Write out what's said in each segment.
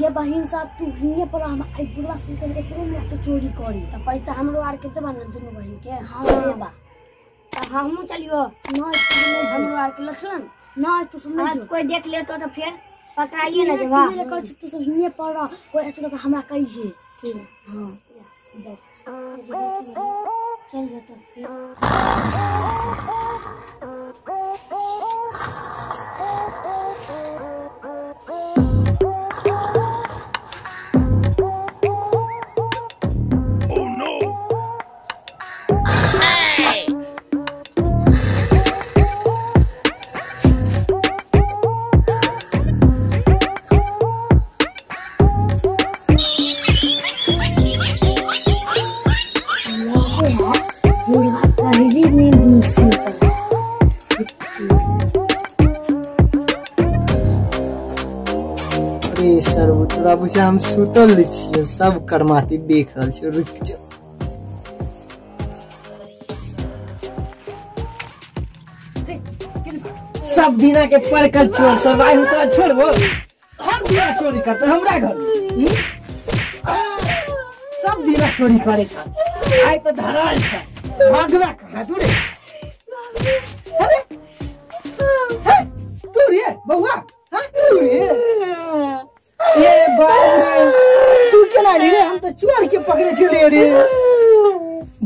ये बहन साहब तू हिने पर हम आई बुढ़वा से के से चोरी करी त पैसा हमरो आर के देबा न दुनु बहन के। हां देबा त हमहु चलियो न हमरो आर के लक्षण न तू सुन आज कोई देख ले तो फिर पकड़ाइए न देबा कहै छ तू सब हिने पर कोई ऐसे लोग हमरा कहि छै। ठीक हां चल जा बाबू से हम सुतल छियै सब करमाती देख रहल छै। रुक जा सब बिना के परकल चोर सब आइ तो छोड़बो हम बिना चोरी करते हमरा घर सब बिना चोरी करे छ आइ तो धराल छ भागवा कहां तू रे। अरे तू रे बउआ हां तू रे ये बाल तू केना रे हम तो चोर के पकड़े छले रे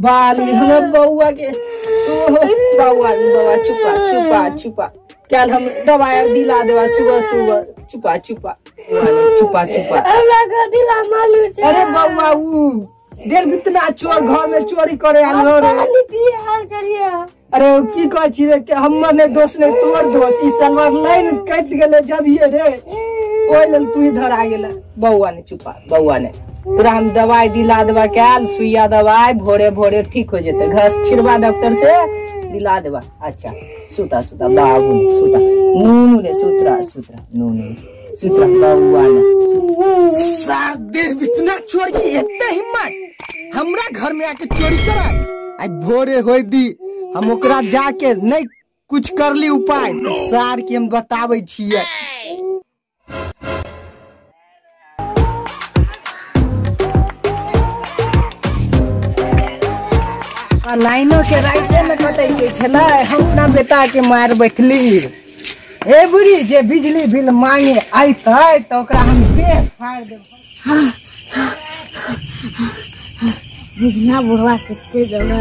बाल निहन बउआ के बउआ चुपा चुपा चुपा क्या हम दवाई दिला देवा सुबह सुबह चुपा चुपा चुपा चुपा हमरा का दिला मालूम छै। अरे बउआ ऊ देर बितना चोर घर में चोरी करे आलो रे हाल चलिए। अरे की कह छी रे के हमर ने दोष ने तोर दोष ई सलवार लाइन कट गेले जब ये रे ओइ लेल तू इधर आ गेला। बउआ ने चुपा बउआ ने तोरा हम दवाई दिला देबा कैल सुइया दवाई भोरे भोरे ठीक हो जेते घास छिड़वा डॉक्टर से दिला देबा। अच्छा सुता सुता बाबू सुता नूनू ने सुतरा सुतरा नूनू सुतरा बउआ ने सार देर बितना चोर की एते हिम्मत हमरा घर में आके चोरी करा आई भोरे होय दी हम ओकरा जाके नहीं कुछ करली उपाय तो सार के हम बताबै छियै। लाइनो के राइते में कतै के छलै हम अपना बेटा के मार बैठली ए बुढ़ी जे बिजली बिल मांगे आइतै तो ओकरा हम देह फाड़ देब। बिजना बुढ़वा कितने जगह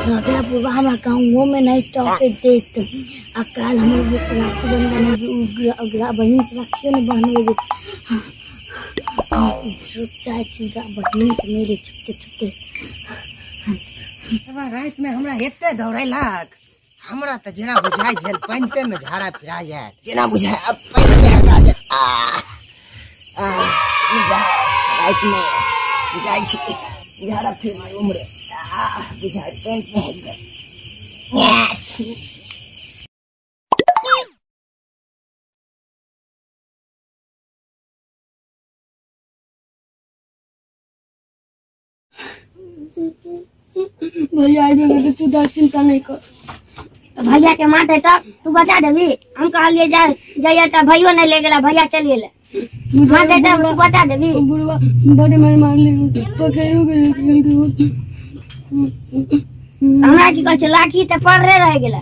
राजा बुढ़वा हमारा गाँव में नहीं टॉपे देते अब कल हमारे राखी बंधन बहन से राखी न बहने चाहे चीजा बहन के मेरे छुपके छुपके रात में हमरा हेते दौड़ैलक हमरा त जेना बुझाई झल पंते में झाड़ा फिरा जाए जेना बुझाई अब पैर में हटा जाए रात में बुझाई छी झाड़ा फिर उमरे बुझाई पेंट में हट गए। भैया आई तू डर चिंता नहीं कर तो भैया के मारते तब तू बचा देवी हम कहलिए जाइए तो भैया नहीं ले गया भैया चलिए ले मारते तब तू बचा देवी बुढ़वा बड़े मार ले हमरा की कह लाठी तो पड़े रह गेला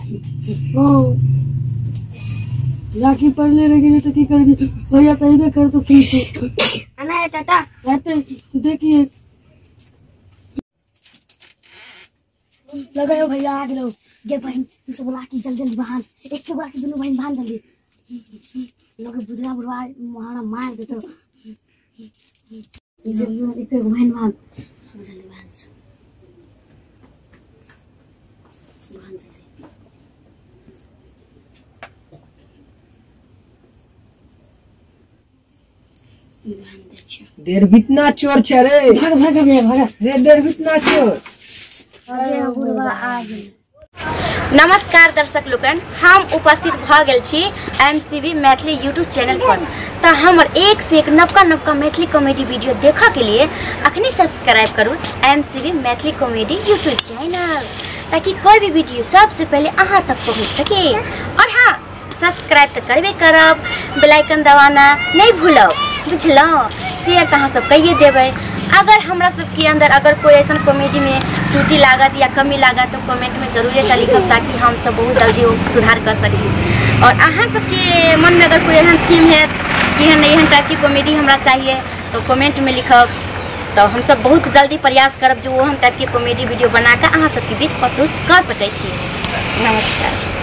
लाठी पड़ले रह गेले तो की करबी भैया कहबे कर तो की आना है चाचा रहते तू देखिए लगाओ भैया आ गलो गे बहन तू सब लाठी जल्दी जल्दी बांध एक के लाठी दोनों बहन बांध जल्दी लोग बुढ़ा बुढ़वा वहां मार दे तो जल्दी एक बहन बांध जल्दी बांध देर बितना चोर छे रे भाग भाग रे देर बितना चोर नमस्कार दर्शक लोगन हम उपस्थित भ गेल छी एमसीवी मैथिली यूट्यूब चैनल पर तो हमर एक से एक नवका नवका मैथिली कॉमेडी वीडियो देखा के लिए अखनी सब्सक्राइब करू MCV Maithili comedy YouTube channel ताकि कोई भी वीडियो सबसे पहले अहाँ तक पहुँच सके। और हाँ सब्सक्राइब तो करबे करब, बेल आइकन दबाना नहीं भूलब, बुझलहुँ। शेयर तो अहाँ सब कहिए देबै। अगर हमरा सबके अंदर अगर कोई ऐसा कॉमेडी में त्रुटि लागत या कमी लागत तो कमेंट में जरूर लिखब, ताकि हम सब बहुत जल्दी वो सुधार कर सकी। और अहाँ सबके मन में अगर कोई एहन थीम है कि एहन टाइप की कॉमेडी हमरा चाहिए तो कमेंट में लिखब, तो हम सब बहुत जल्दी प्रयास करब जो ओहन टाइप की कॉमेडी वीडियो बना के अहाँ सबके बीच प्रस्तुत कर सकै छी। नमस्कार।